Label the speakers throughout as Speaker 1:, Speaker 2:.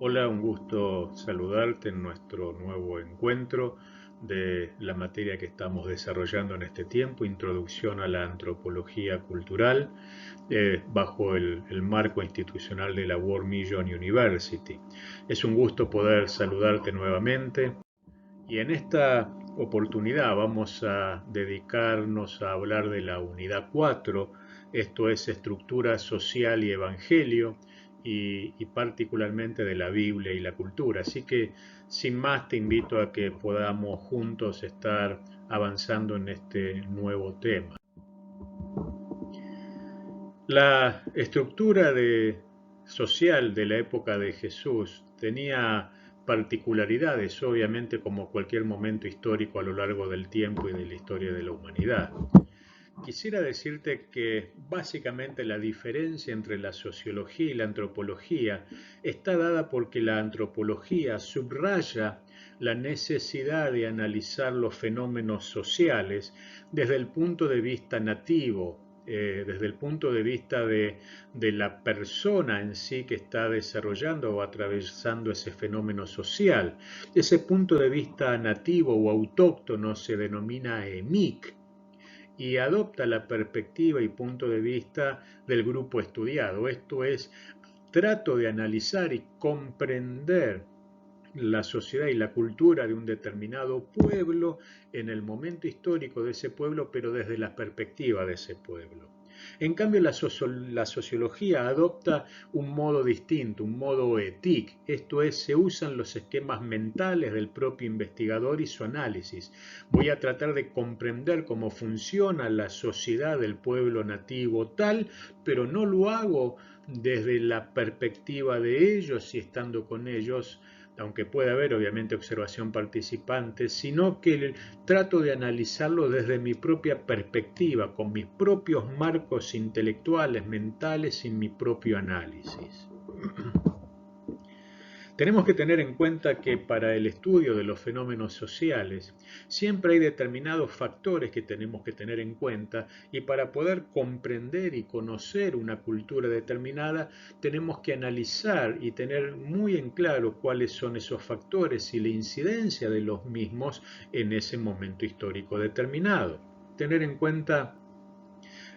Speaker 1: Hola, un gusto saludarte en nuestro nuevo encuentro de la materia que estamos desarrollando en este tiempo, Introducción a la Antropología Cultural, bajo el marco institucional de la World Mission University. Es un gusto poder saludarte nuevamente y en esta oportunidad vamos a dedicarnos a hablar de la unidad 4, esto es estructura social y evangelio, y particularmente de la Biblia y la cultura. Así que sin más te invito a que podamos juntos estar avanzando en este nuevo tema. La estructura social de la época de Jesús tenía particularidades, obviamente, como cualquier momento histórico a lo largo del tiempo y de la historia de la humanidad. Quisiera decirte que básicamente la diferencia entre la sociología y la antropología está dada porque la antropología subraya la necesidad de analizar los fenómenos sociales desde el punto de vista nativo, desde el punto de vista de la persona en sí que está desarrollando o atravesando ese fenómeno social. Ese punto de vista nativo o autóctono se denomina EMIC y adopta la perspectiva y punto de vista del grupo estudiado. Esto es, trato de analizar y comprender la sociedad y la cultura de un determinado pueblo en el momento histórico de ese pueblo, pero desde la perspectiva de ese pueblo. En cambio, la sociología adopta un modo distinto, un modo ético, esto es, se usan los esquemas mentales del propio investigador y su análisis. Voy a tratar de comprender cómo funciona la sociedad del pueblo nativo tal, pero no lo hago desde la perspectiva de ellos y estando con ellos, aunque pueda haber obviamente observación participante, sino que trato de analizarlo desde mi propia perspectiva, con mis propios marcos intelectuales, mentales y mi propio análisis. Tenemos que tener en cuenta que para el estudio de los fenómenos sociales siempre hay determinados factores que tenemos que tener en cuenta, y para poder comprender y conocer una cultura determinada tenemos que analizar y tener muy en claro cuáles son esos factores y la incidencia de los mismos en ese momento histórico determinado. Tener en cuenta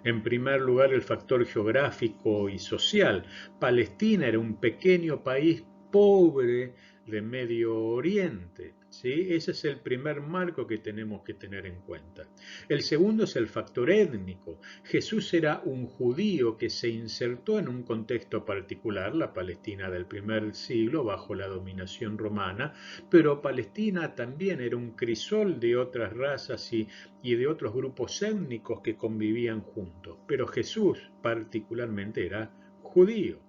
Speaker 1: en primer lugar el factor geográfico y social. Palestina era un pequeño país pobre de Medio Oriente. ¿Sí? Ese es el primer marco que tenemos que tener en cuenta. El segundo es el factor étnico. Jesús era un judío que se insertó en un contexto particular, la Palestina del primer siglo, bajo la dominación romana, pero Palestina también era un crisol de otras razas y de otros grupos étnicos que convivían juntos. Pero Jesús particularmente era judío.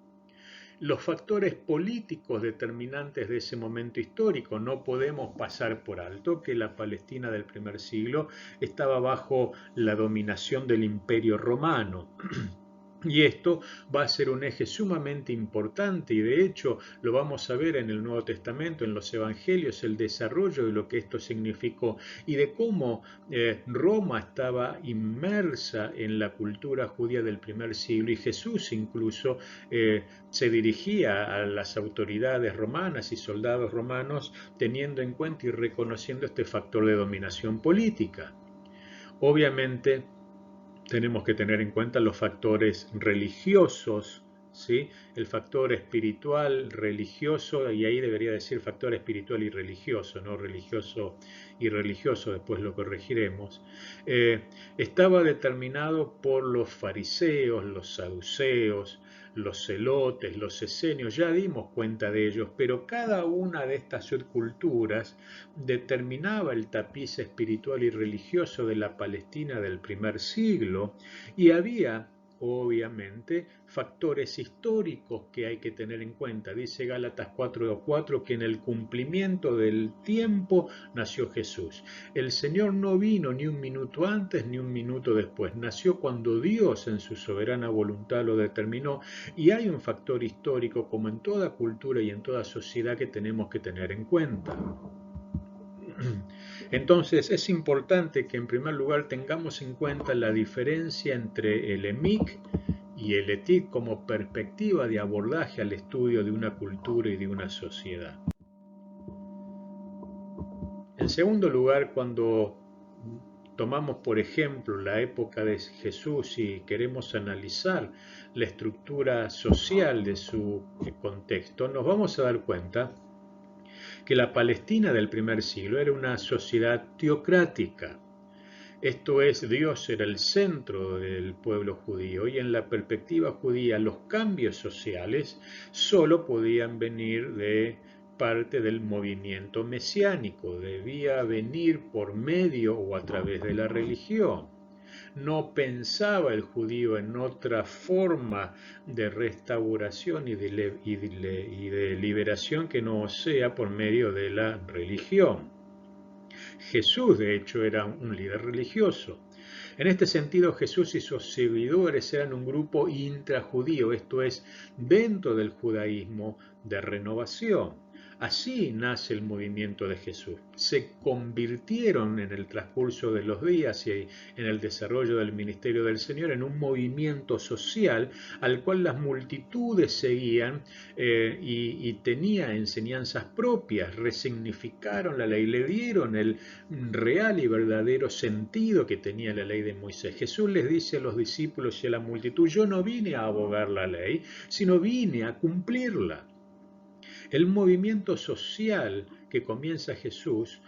Speaker 1: Los factores políticos determinantes de ese momento histórico. No podemos pasar por alto que la Palestina del primer siglo estaba bajo la dominación del Imperio Romano. Y esto va a ser un eje sumamente importante, y de hecho lo vamos a ver en el Nuevo Testamento, en los Evangelios, el desarrollo de lo que esto significó y de cómo Roma estaba inmersa en la cultura judía del primer siglo, y Jesús incluso se dirigía a las autoridades romanas y soldados romanos teniendo en cuenta y reconociendo este factor de dominación política. Obviamente, tenemos que tener en cuenta los factores religiosos, ¿sí? El factor espiritual, religioso, y ahí debería decir factor espiritual y religioso, no religioso y religioso, después lo corregiremos. Estaba determinado por los fariseos, los saduceos, los celotes, los esenios, ya dimos cuenta de ellos, pero cada una de estas subculturas determinaba el tapiz espiritual y religioso de la Palestina del primer siglo, y había obviamente factores históricos que hay que tener en cuenta. Dice Gálatas 4:4 que en el cumplimiento del tiempo nació Jesús. El Señor no vino ni un minuto antes ni un minuto después, nació cuando Dios en su soberana voluntad lo determinó, y hay un factor histórico como en toda cultura y en toda sociedad que tenemos que tener en cuenta. Entonces es importante que en primer lugar tengamos en cuenta la diferencia entre el EMIC y el éthique como perspectiva de abordaje al estudio de una cultura y de una sociedad. En segundo lugar, cuando tomamos, por ejemplo, la época de Jesús y queremos analizar la estructura social de su contexto, nos vamos a dar cuenta que la Palestina del primer siglo era una sociedad teocrática. Esto es, Dios era el centro del pueblo judío y en la perspectiva judía los cambios sociales solo podían venir de parte del movimiento mesiánico, debía venir por medio o a través de la religión. No pensaba el judío en otra forma de restauración y de liberación que no sea por medio de la religión. Jesús, de hecho, era un líder religioso. En este sentido, Jesús y sus seguidores eran un grupo intrajudío, esto es, dentro del judaísmo de renovación. Así nace el movimiento de Jesús. Se convirtieron en el transcurso de los días y en el desarrollo del ministerio del Señor en un movimiento social al cual las multitudes seguían y tenía enseñanzas propias, resignificaron la ley, le dieron el real y verdadero sentido que tenía la ley de Moisés. Jesús les dice a los discípulos y a la multitud, yo no vine a abogar la ley, sino vine a cumplirla. El movimiento social que comienza Jesús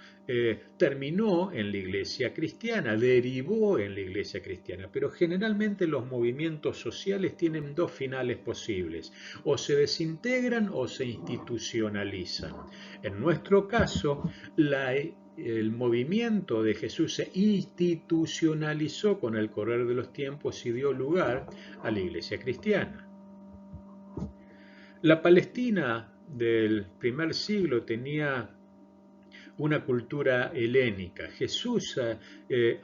Speaker 1: terminó en la iglesia cristiana, derivó en la iglesia cristiana, pero generalmente los movimientos sociales tienen dos finales posibles, o se desintegran o se institucionalizan. En nuestro caso, el movimiento de Jesús se institucionalizó con el correr de los tiempos y dio lugar a la iglesia cristiana. La Palestina del primer siglo tenía una cultura helénica. Jesús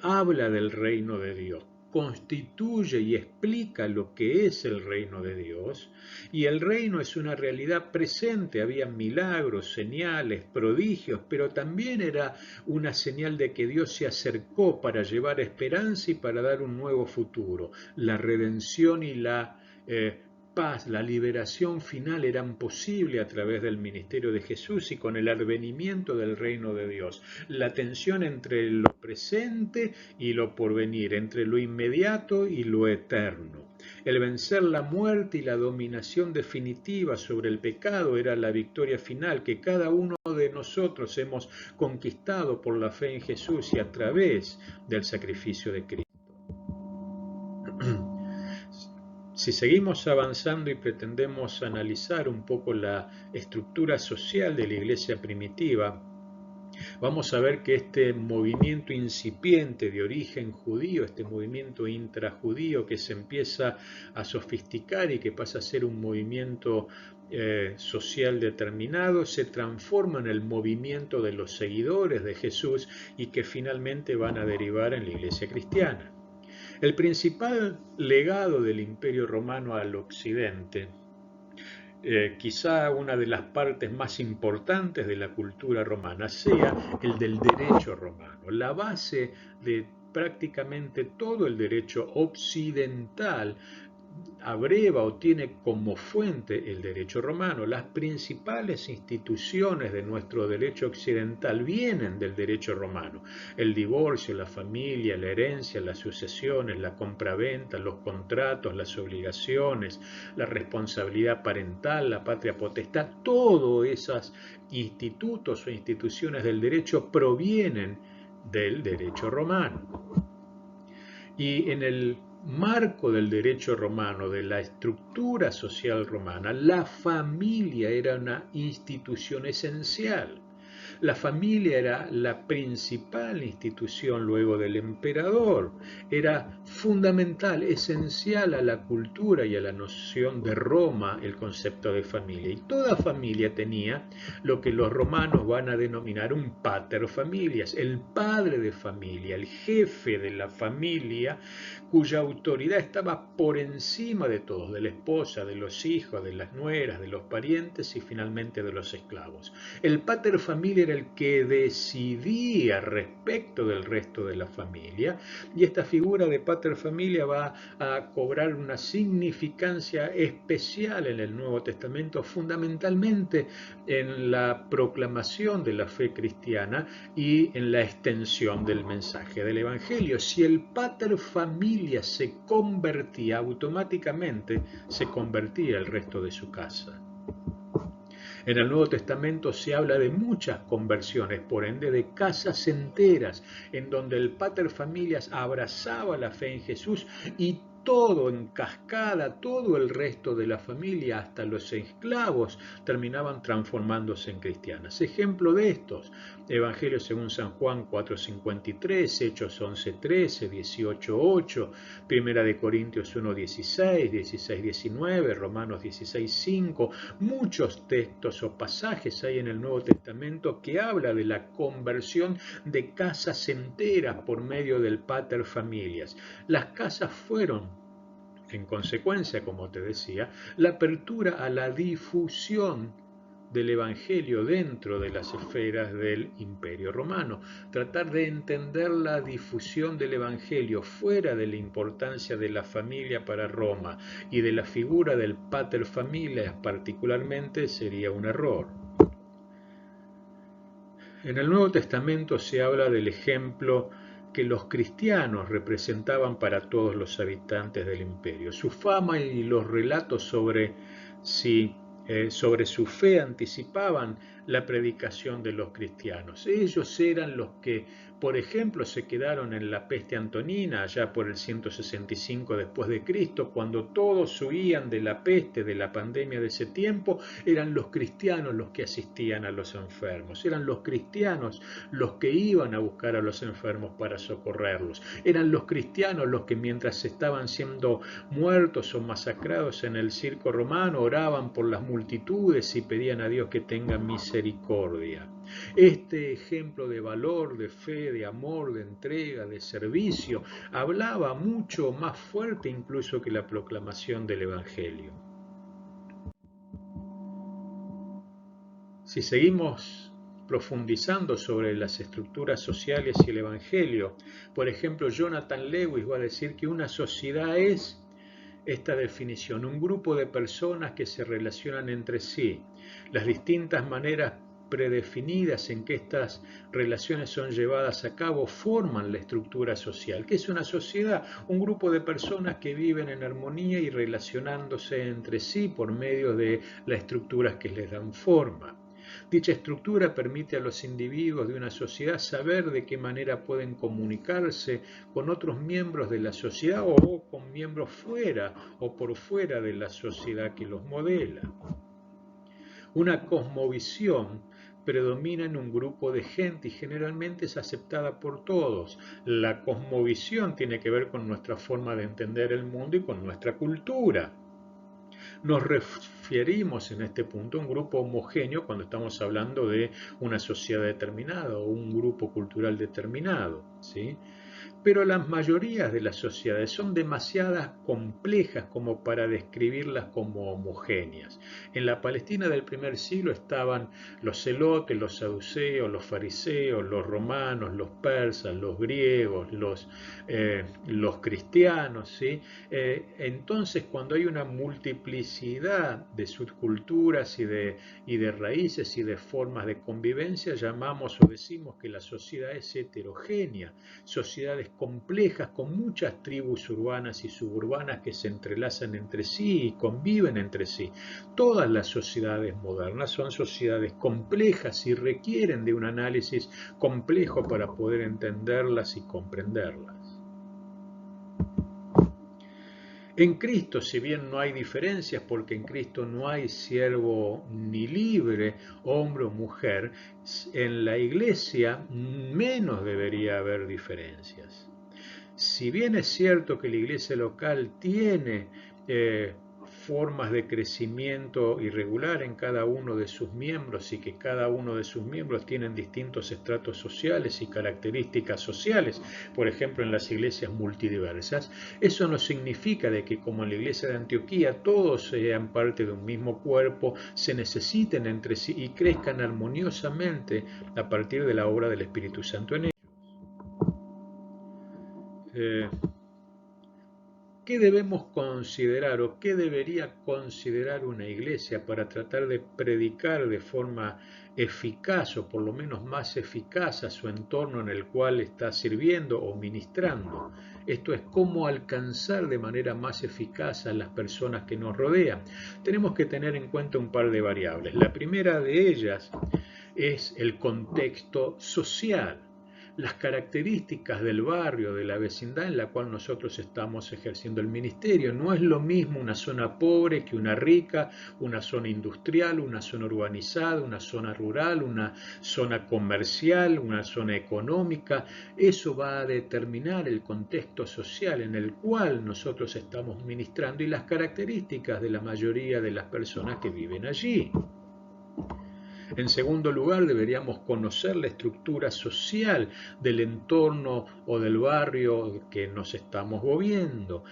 Speaker 1: habla del reino de Dios, constituye y explica lo que es el reino de Dios, y el reino es una realidad presente. Había milagros, señales, prodigios, pero también era una señal de que Dios se acercó para llevar esperanza y para dar un nuevo futuro. La redención y la paz, la liberación final eran posibles a través del ministerio de Jesús y con el advenimiento del reino de Dios. La tensión entre lo presente y lo porvenir, entre lo inmediato y lo eterno. El vencer la muerte y la dominación definitiva sobre el pecado era la victoria final que cada uno de nosotros hemos conquistado por la fe en Jesús y a través del sacrificio de Cristo. Si seguimos avanzando y pretendemos analizar un poco la estructura social de la iglesia primitiva, vamos a ver que este movimiento incipiente de origen judío, este movimiento intrajudío que se empieza a sofisticar y que pasa a ser un movimiento social determinado, se transforma en el movimiento de los seguidores de Jesús y que finalmente van a derivar en la iglesia cristiana. El principal legado del Imperio Romano al occidente, quizá una de las partes más importantes de la cultura romana, sea el del derecho romano. La base de prácticamente todo el derecho occidental abreva o tiene como fuente el derecho romano. Las principales instituciones de nuestro derecho occidental vienen del derecho romano. El divorcio, la familia, la herencia, las sucesiones, la compraventa, los contratos, las obligaciones, la responsabilidad parental, la patria potestad, todos esos institutos o instituciones del derecho provienen del derecho romano. Y en el marco del derecho romano, de la estructura social romana, la familia era una institución esencial. La familia era la principal institución luego del emperador. Era fundamental, esencial a la cultura y a la noción de Roma el concepto de familia. Y toda familia tenía lo que los romanos van a denominar un pater familias, el padre de familia, el jefe de la familia, cuya autoridad estaba por encima de todos, de la esposa, de los hijos, de las nueras, de los parientes y finalmente de los esclavos. El pater familia era el que decidía respecto del resto de la familia, y esta figura de pater familia va a cobrar una significancia especial en el Nuevo Testamento, fundamentalmente en la proclamación de la fe cristiana y en la extensión del mensaje del Evangelio. Si el pater familia se convertía, automáticamente se convertía el resto de su casa. En el Nuevo Testamento se habla de muchas conversiones, por ende de casas enteras, en donde el pater familias abrazaba la fe en Jesús y todo en cascada, todo el resto de la familia, hasta los esclavos, terminaban transformándose en cristianas. Ejemplo de estos: Evangelio según San Juan 4:53, Hechos 11:13, 18:8, Primera de Corintios 1:16, 16:19, Romanos 16:5. Muchos textos o pasajes hay en el Nuevo Testamento que habla de la conversión de casas enteras por medio del pater familias. Las casas fueron, en consecuencia, como te decía, la apertura a la difusión del Evangelio dentro de las esferas del Imperio Romano. Tratar de entender la difusión del Evangelio fuera de la importancia de la familia para Roma y de la figura del pater familias particularmente sería un error. En el Nuevo Testamento se habla del ejemplo que los cristianos representaban para todos los habitantes del imperio. Su fama y los relatos sobre su fe anticipaban la predicación de los cristianos. Ellos eran los que, por ejemplo, se quedaron en la peste antonina allá por el 165 después de Cristo, cuando todos huían de la peste, de la pandemia de ese tiempo. Eran los cristianos los que asistían a los enfermos, eran los cristianos los que iban a buscar a los enfermos para socorrerlos, eran los cristianos los que, mientras estaban siendo muertos o masacrados en el circo romano, oraban por las multitudes y pedían a Dios que tenga misericordia. Este ejemplo de valor, de fe, de amor, de entrega, de servicio, hablaba mucho más fuerte incluso que la proclamación del Evangelio. Si seguimos profundizando sobre las estructuras sociales y el Evangelio, por ejemplo, Jonathan Lewis va a decir que una sociedad es esta definición: un grupo de personas que se relacionan entre sí. Las distintas maneras predefinidas en que estas relaciones son llevadas a cabo forman la estructura social. ¿Qué es una sociedad? Un grupo de personas que viven en armonía y relacionándose entre sí por medio de las estructuras que les dan forma. Dicha estructura permite a los individuos de una sociedad saber de qué manera pueden comunicarse con otros miembros de la sociedad o con miembros fuera o por fuera de la sociedad que los modela. Una cosmovisión predomina en un grupo de gente y generalmente es aceptada por todos. La cosmovisión tiene que ver con nuestra forma de entender el mundo y con nuestra cultura. Nos referimos en este punto a un grupo homogéneo cuando estamos hablando de una sociedad determinada o un grupo cultural determinado, ¿sí? Pero las mayorías de las sociedades son demasiado complejas como para describirlas como homogéneas. En la Palestina del primer siglo estaban los celotes, los saduceos, los fariseos, los romanos, los persas, los griegos, los cristianos, ¿sí? Entonces, cuando hay una multiplicidad de subculturas y de raíces y de formas de convivencia, llamamos o decimos que la sociedad es heterogénea, sociedades complejas con muchas tribus urbanas y suburbanas que se entrelazan entre sí y conviven entre sí. Todas las sociedades modernas son sociedades complejas y requieren de un análisis complejo para poder entenderlas y comprenderlas. En Cristo, si bien no hay diferencias, porque en Cristo no hay siervo ni libre, hombre o mujer, en la Iglesia menos debería haber diferencias. Si bien es cierto que la iglesia local tiene formas de crecimiento irregular en cada uno de sus miembros y que cada uno de sus miembros tienen distintos estratos sociales y características sociales, por ejemplo en las iglesias multidiversas, eso no significa de que como en la iglesia de Antioquía todos sean parte de un mismo cuerpo, se necesiten entre sí y crezcan armoniosamente a partir de la obra del Espíritu Santo en ellos. ¿Qué debemos considerar o qué debería considerar una iglesia para tratar de predicar de forma eficaz o por lo menos más eficaz a su entorno en el cual está sirviendo o ministrando? Esto es cómo alcanzar de manera más eficaz a las personas que nos rodean. Tenemos que tener en cuenta un par de variables. La primera de ellas es el contexto social, las características del barrio, de la vecindad en la cual nosotros estamos ejerciendo el ministerio. No es lo mismo una zona pobre que una rica, una zona industrial, una zona urbanizada, una zona rural, una zona comercial, una zona económica. Eso va a determinar el contexto social en el cual nosotros estamos ministrando y las características de la mayoría de las personas que viven allí. En segundo lugar, deberíamos conocer la estructura social del entorno o del barrio que nos estamos moviendo.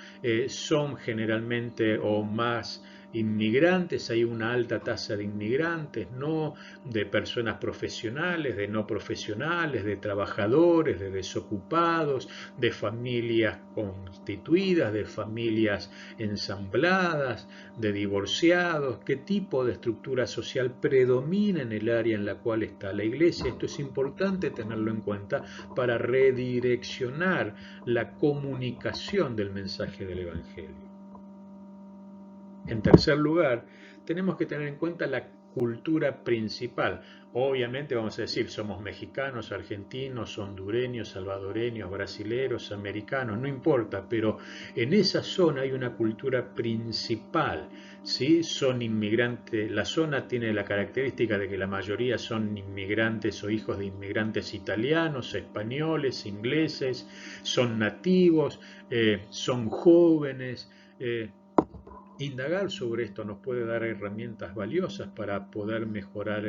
Speaker 1: Son generalmente o más inmigrantes, hay una alta tasa de inmigrantes, no de personas profesionales, de no profesionales, de trabajadores, de desocupados, de familias constituidas, de familias ensambladas, de divorciados. ¿Qué tipo de estructura social predomina en el área en la cual está la iglesia? Esto es importante tenerlo en cuenta para redireccionar la comunicación del mensaje del Evangelio. En tercer lugar, tenemos que tener en cuenta la cultura principal. Obviamente vamos a decir, somos mexicanos, argentinos, hondureños, salvadoreños, brasileros, americanos, no importa, pero en esa zona hay una cultura principal, ¿sí? Son inmigrantes, la zona tiene la característica de que la mayoría son inmigrantes o hijos de inmigrantes italianos, españoles, ingleses, son nativos, son jóvenes. Indagar sobre esto nos puede dar herramientas valiosas para poder mejorar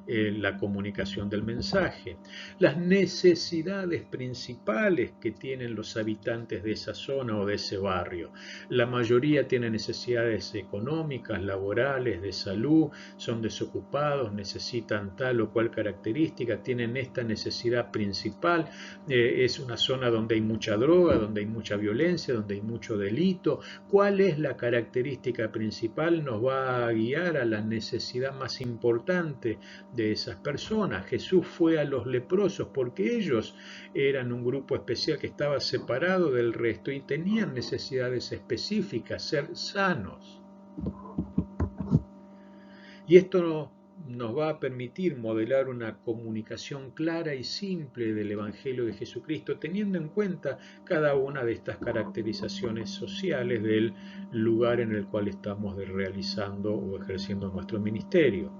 Speaker 1: la comunicación del mensaje. Las necesidades principales que tienen los habitantes de esa zona o de ese barrio. La mayoría tiene necesidades económicas, laborales, de salud, son desocupados, necesitan tal o cual característica, tienen esta necesidad principal. Es una zona donde hay mucha droga, donde hay mucha violencia, donde hay mucho delito. ¿Cuál es la característica principal? Nos va a guiar a la necesidad más importante de esas personas. Jesús fue a los leprosos porque ellos eran un grupo especial que estaba separado del resto y tenían necesidades específicas, ser sanos. Y esto nos va a permitir modelar una comunicación clara y simple del Evangelio de Jesucristo, teniendo en cuenta cada una de estas caracterizaciones sociales del lugar en el cual estamos realizando o ejerciendo nuestro ministerio.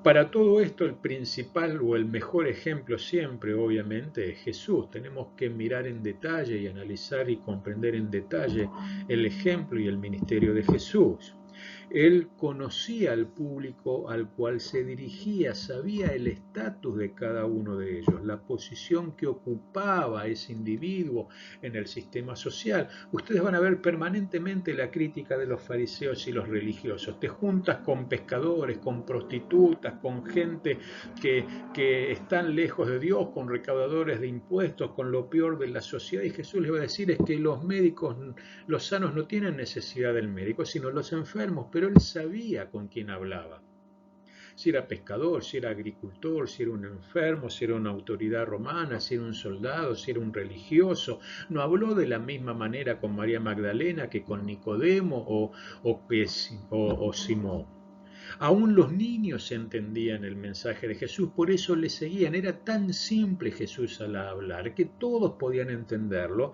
Speaker 1: Para todo esto, el principal o el mejor ejemplo siempre, obviamente, es Jesús. Tenemos que mirar en detalle y analizar y comprender en detalle el ejemplo y el ministerio de Jesús. Él conocía al público al cual se dirigía, sabía el estatus de cada uno de ellos, la posición que ocupaba ese individuo en el sistema social. Ustedes van a ver permanentemente la crítica de los fariseos y los religiosos. Te juntas con pescadores, con prostitutas, con gente que están lejos de Dios, con recaudadores de impuestos, con lo peor de la sociedad. Y Jesús les va a decir es que los médicos, los sanos no tienen necesidad del médico, sino los enfermos. Pero él sabía con quién hablaba. Si era pescador, si era agricultor, si era un enfermo, si era una autoridad romana, si era un soldado, si era un religioso. No habló de la misma manera con María Magdalena que con Nicodemo o Simón. Aún los niños entendían el mensaje de Jesús, por eso le seguían. Era tan simple Jesús al hablar que todos podían entenderlo,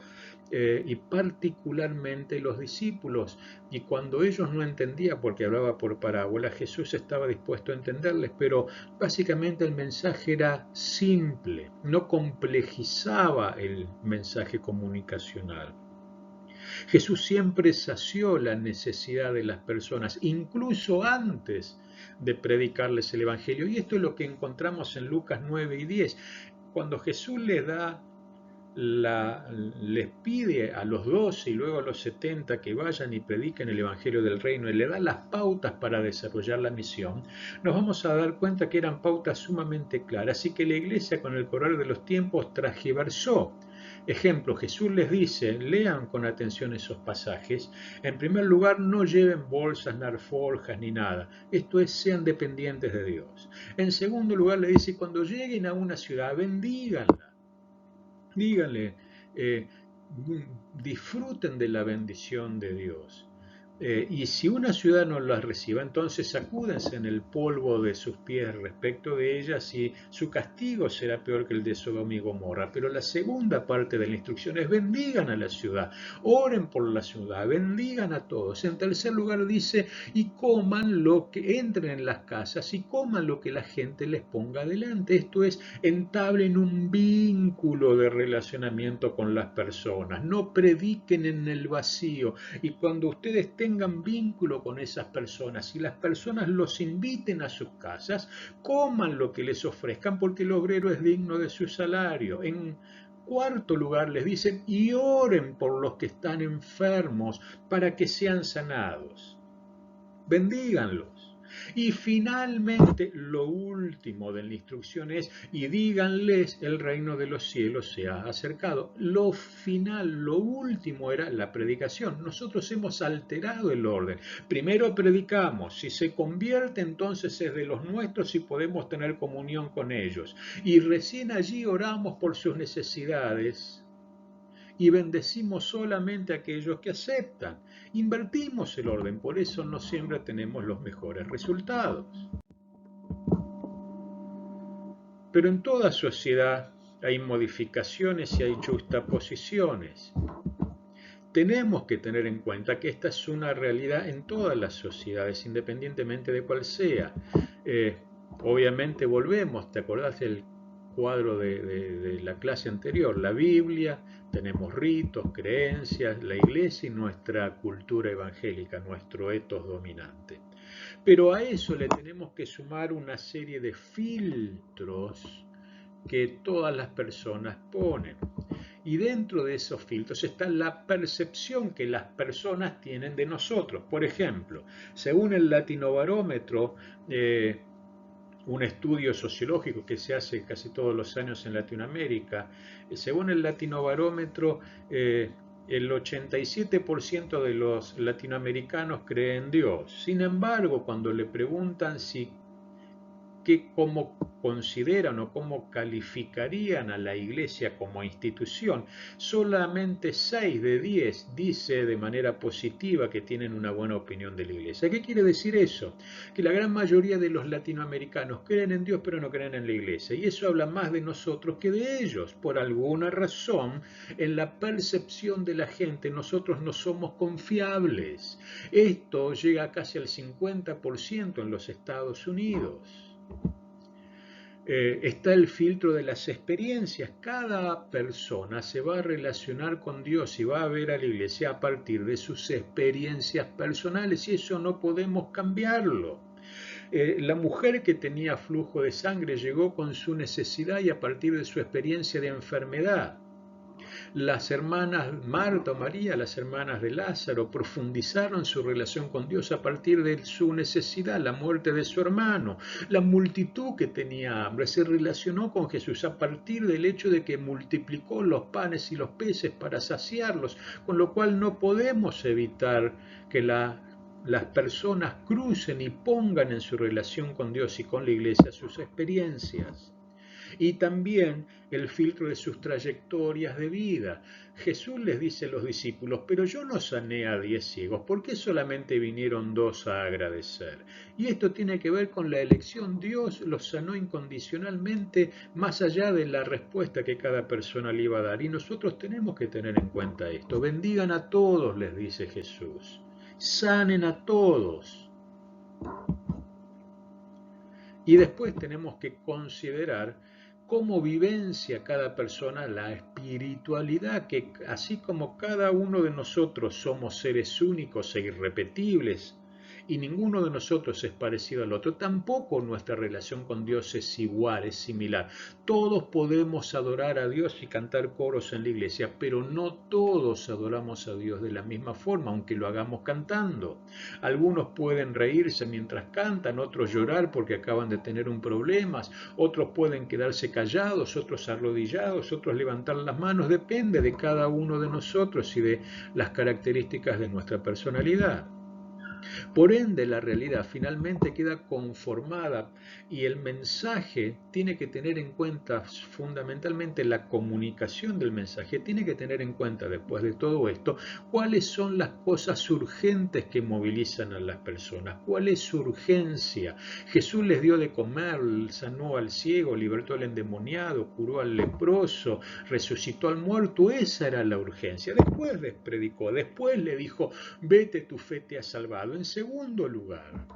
Speaker 1: y particularmente los discípulos. Y cuando ellos no entendían, porque hablaba por parábola, Jesús estaba dispuesto a entenderles, pero básicamente el mensaje era simple, no complejizaba el mensaje comunicacional. Jesús siempre sació la necesidad de las personas, incluso antes de predicarles el Evangelio. Y esto es lo que encontramos en Lucas 9 y 10. Cuando Jesús les pide a los 12 y luego a los 70 que vayan y prediquen el Evangelio del Reino y le da las pautas para desarrollar la misión, nos vamos a dar cuenta que eran pautas sumamente claras y que la iglesia con el correr de los tiempos transgiversó. Ejemplo, Jesús les dice, lean con atención esos pasajes. En primer lugar, no lleven bolsas, ni alforjas, ni nada. Esto es, sean dependientes de Dios. En segundo lugar, le dice, cuando lleguen a una ciudad, bendíganla. Díganle, disfruten de la bendición de Dios. Y si una ciudad no las reciba, entonces sacúdense en el polvo de sus pies respecto de ellas y su castigo será peor que el de Sodoma y Gomorra. Pero la segunda parte de la instrucción es bendigan a la ciudad, oren por la ciudad, bendigan a todos. En tercer lugar dice, y coman lo que entren en las casas y coman lo que la gente les ponga delante. Esto es, entablen un vínculo de relacionamiento con las personas, no prediquen en el vacío. Y cuando ustedes tengan vínculo con esas personas y las personas los inviten a sus casas, coman lo que les ofrezcan porque el obrero es digno de su salario. En cuarto lugar les dicen, y oren por los que están enfermos para que sean sanados. Bendíganlos. Y finalmente, lo último de la instrucción es, y díganles, el reino de los cielos se ha acercado. Lo final, lo último era la predicación. Nosotros hemos alterado el orden. Primero predicamos, si se convierte entonces es de los nuestros y podemos tener comunión con ellos. Y recién allí oramos por sus necesidades y bendecimos solamente a aquellos que aceptan. Invertimos el orden, por eso no siempre tenemos los mejores resultados. Pero en toda sociedad hay modificaciones y hay justaposiciones. Tenemos que tener en cuenta que esta es una realidad en todas las sociedades, independientemente de cuál sea. Obviamente volvemos, ¿te acordás del cuadro de la clase anterior? La Biblia, tenemos ritos, creencias, la iglesia y nuestra cultura evangélica, nuestro etos dominante. Pero a eso le tenemos que sumar una serie de filtros que todas las personas ponen. Y dentro de esos filtros está la percepción que las personas tienen de nosotros. Por ejemplo, según el Latinobarómetro, un estudio sociológico que se hace casi todos los años en Latinoamérica, según el Latinobarómetro, el 87% de los latinoamericanos creen en Dios. Sin embargo, cuando le preguntan cómo consideran o cómo calificarían a la iglesia como institución, solamente 6 de 10 dice de manera positiva que tienen una buena opinión de la iglesia. ¿Qué quiere decir eso? Que la gran mayoría de los latinoamericanos creen en Dios pero no creen en la iglesia, y eso habla más de nosotros que de ellos. Por alguna razón, en la percepción de la gente, nosotros no somos confiables. Esto llega casi al 50% en los Estados Unidos. Está el filtro de las experiencias. Cada persona se va a relacionar con Dios y va a ver a la iglesia a partir de sus experiencias personales, y eso no podemos cambiarlo. La mujer que tenía flujo de sangre llegó con su necesidad y a partir de su experiencia de enfermedad. Las hermanas Marta o María, las hermanas de Lázaro, profundizaron su relación con Dios a partir de su necesidad, la muerte de su hermano. La multitud que tenía hambre se relacionó con Jesús a partir del hecho de que multiplicó los panes y los peces para saciarlos, con lo cual no podemos evitar que las personas crucen y pongan en su relación con Dios y con la iglesia sus experiencias. Y también el filtro de sus trayectorias de vida. Jesús les dice a los discípulos, pero yo no sané a 10 ciegos, ¿por qué solamente vinieron 2 a agradecer? Y esto tiene que ver con la elección. Dios los sanó incondicionalmente, más allá de la respuesta que cada persona le iba a dar. Y nosotros tenemos que tener en cuenta esto. Bendigan a todos, les dice Jesús. Sanen a todos. Y después tenemos que considerar cómo vivencia cada persona la espiritualidad, que así como cada uno de nosotros somos seres únicos e irrepetibles, y ninguno de nosotros es parecido al otro, tampoco nuestra relación con Dios es igual, es similar. Todos podemos adorar a Dios y cantar coros en la iglesia, pero no todos adoramos a Dios de la misma forma, aunque lo hagamos cantando. Algunos pueden reírse mientras cantan, otros llorar porque acaban de tener un problema, otros pueden quedarse callados, otros arrodillados, otros levantar las manos, depende de cada uno de nosotros y de las características de nuestra personalidad. Por ende, la realidad finalmente queda conformada y el mensaje tiene que tener en cuenta, fundamentalmente la comunicación del mensaje, tiene que tener en cuenta, después de todo esto, cuáles son las cosas urgentes que movilizan a las personas, cuál es su urgencia. Jesús les dio de comer, sanó al ciego, libertó al endemoniado, curó al leproso, resucitó al muerto, esa era la urgencia. Después les predicó, después le dijo, vete, tu fe te ha salvado. En segundo lugar,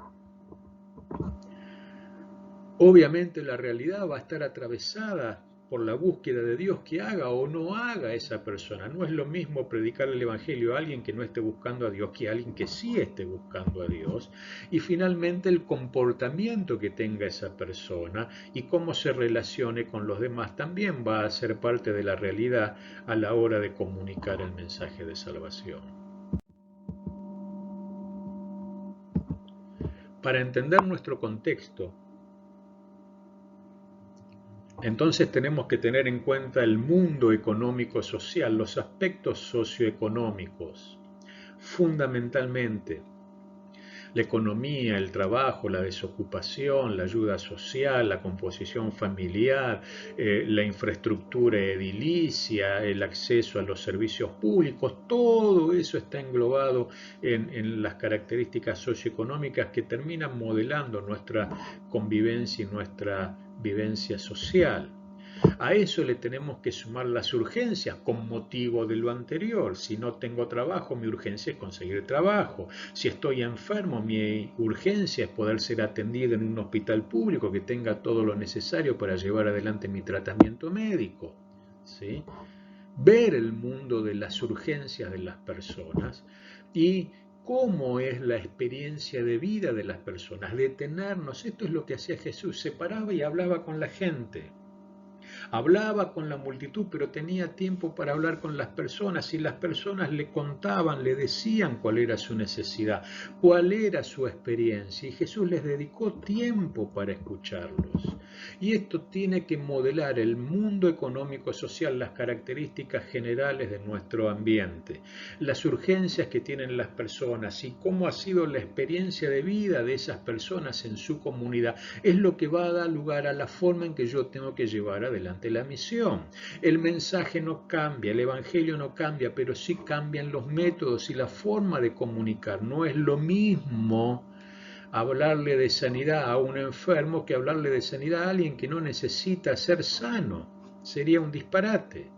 Speaker 1: obviamente la realidad va a estar atravesada por la búsqueda de Dios que haga o no haga esa persona. No es lo mismo predicar el Evangelio a alguien que no esté buscando a Dios que a alguien que sí esté buscando a Dios. Y finalmente el comportamiento que tenga esa persona y cómo se relacione con los demás también va a ser parte de la realidad a la hora de comunicar el mensaje de salvación. Para entender nuestro contexto, entonces tenemos que tener en cuenta el mundo económico-social, los aspectos socioeconómicos, fundamentalmente la economía, el trabajo, la desocupación, la ayuda social, la composición familiar, la infraestructura edilicia, el acceso a los servicios públicos, todo eso está englobado en las características socioeconómicas que terminan modelando nuestra convivencia y nuestra vivencia social. A eso le tenemos que sumar las urgencias con motivo de lo anterior. Si no tengo trabajo, mi urgencia es conseguir trabajo. Si estoy enfermo, mi urgencia es poder ser atendido en un hospital público que tenga todo lo necesario para llevar adelante mi tratamiento médico. ¿Sí? Ver el mundo de las urgencias de las personas y cómo es la experiencia de vida de las personas, detenernos. Esto es lo que hacía Jesús, se paraba y hablaba con la gente. Hablaba con la multitud, pero tenía tiempo para hablar con las personas y las personas le contaban, le decían cuál era su necesidad, cuál era su experiencia y Jesús les dedicó tiempo para escucharlos. Y esto tiene que modelar el mundo económico-social, las características generales de nuestro ambiente, las urgencias que tienen las personas y cómo ha sido la experiencia de vida de esas personas en su comunidad. Es lo que va a dar lugar a la forma en que yo tengo que llevar adelante la misión. El mensaje no cambia, el evangelio no cambia, pero sí cambian los métodos y la forma de comunicar. No es lo mismo hablarle de sanidad a un enfermo que hablarle de sanidad a alguien que no necesita ser sano. Sería un disparate.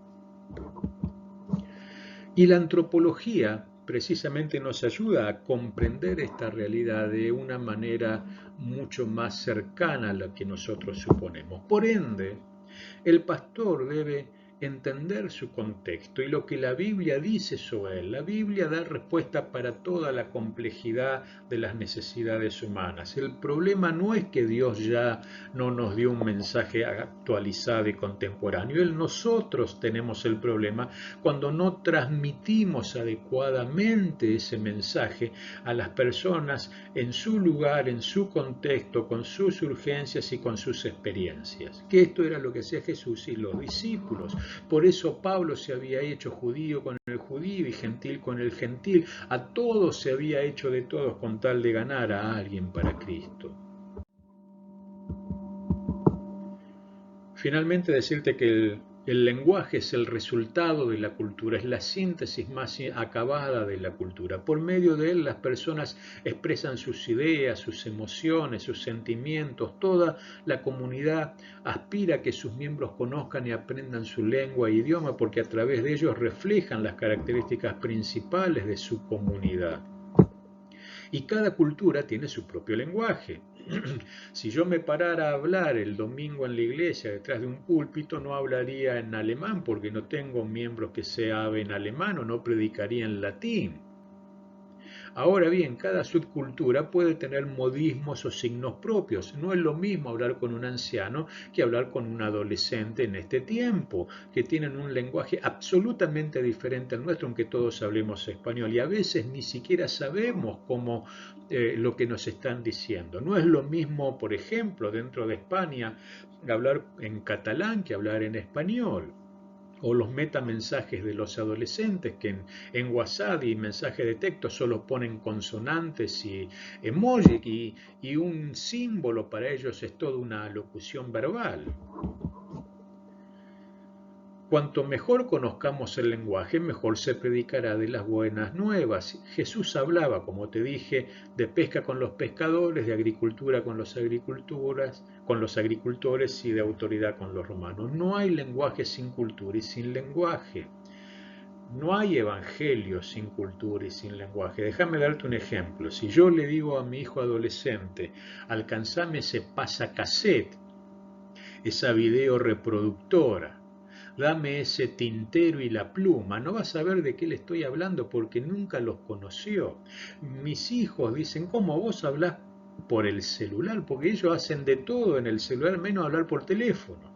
Speaker 1: Y la antropología precisamente nos ayuda a comprender esta realidad de una manera mucho más cercana a la que nosotros suponemos. Por ende, el pastor debe entender su contexto y lo que la Biblia dice sobre él. La Biblia da respuesta para toda la complejidad de las necesidades humanas. El problema no es que Dios ya no nos dio un mensaje actualizado y contemporáneo. Nosotros tenemos el problema cuando no transmitimos adecuadamente ese mensaje a las personas en su lugar, en su contexto, con sus urgencias y con sus experiencias. Que esto era lo que hacía Jesús y los discípulos. Por eso Pablo se había hecho judío con el judío y gentil con el gentil. A todos se había hecho de todos con tal de ganar a alguien para Cristo. Finalmente decirte que el lenguaje es el resultado de la cultura, es la síntesis más acabada de la cultura. Por medio de él las personas expresan sus ideas, sus emociones, sus sentimientos. Toda la comunidad aspira a que sus miembros conozcan y aprendan su lengua e idioma porque a través de ellos reflejan las características principales de su comunidad. Y cada cultura tiene su propio lenguaje. Si yo me parara a hablar el domingo en la iglesia detrás de un púlpito, no hablaría en alemán porque no tengo miembros que se hablen alemán, o no predicaría en latín. Ahora bien, cada subcultura puede tener modismos o signos propios. No es lo mismo hablar con un anciano que hablar con un adolescente en este tiempo, que tienen un lenguaje absolutamente diferente al nuestro, aunque todos hablemos español. Y a veces ni siquiera sabemos cómo lo que nos están diciendo. No es lo mismo, por ejemplo, dentro de España, hablar en catalán que hablar en español. O los metamensajes de los adolescentes que en WhatsApp y mensajes de texto solo ponen consonantes y emoji, y un símbolo para ellos es toda una locución verbal. Cuanto mejor conozcamos el lenguaje, mejor se predicará de las buenas nuevas. Jesús hablaba, como te dije, de pesca con los pescadores, de agricultura con los agricultores y de autoridad con los romanos. No hay lenguaje sin cultura y sin lenguaje. No hay evangelio sin cultura y sin lenguaje. Déjame darte un ejemplo. Si yo le digo a mi hijo adolescente, alcanzame ese pasacassette, esa video reproductora, dame ese tintero y la pluma, no va a saber de qué le estoy hablando porque nunca los conoció. Mis hijos dicen, ¿cómo vos hablás por el celular? Porque ellos hacen de todo en el celular menos hablar por teléfono.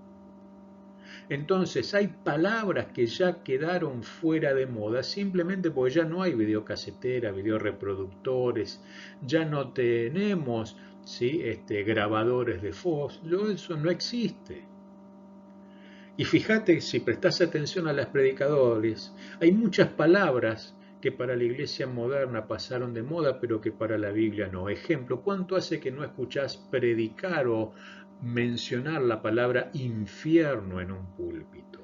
Speaker 1: Entonces hay palabras que ya quedaron fuera de moda simplemente porque ya no hay videocasetera, videoreproductores, ya no tenemos, ¿sí? Grabadores de voz, eso no existe. Y fíjate, si prestas atención a las predicadores, hay muchas palabras que para la iglesia moderna pasaron de moda, pero que para la Biblia no. Ejemplo, ¿cuánto hace que no escuchás predicar o mencionar la palabra infierno en un púlpito?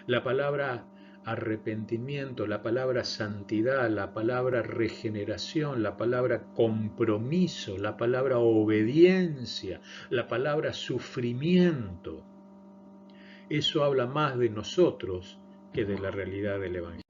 Speaker 1: La palabra arrepentimiento, la palabra santidad, la palabra regeneración, la palabra compromiso, la palabra obediencia, la palabra sufrimiento. Eso habla más de nosotros que de la realidad del Evangelio.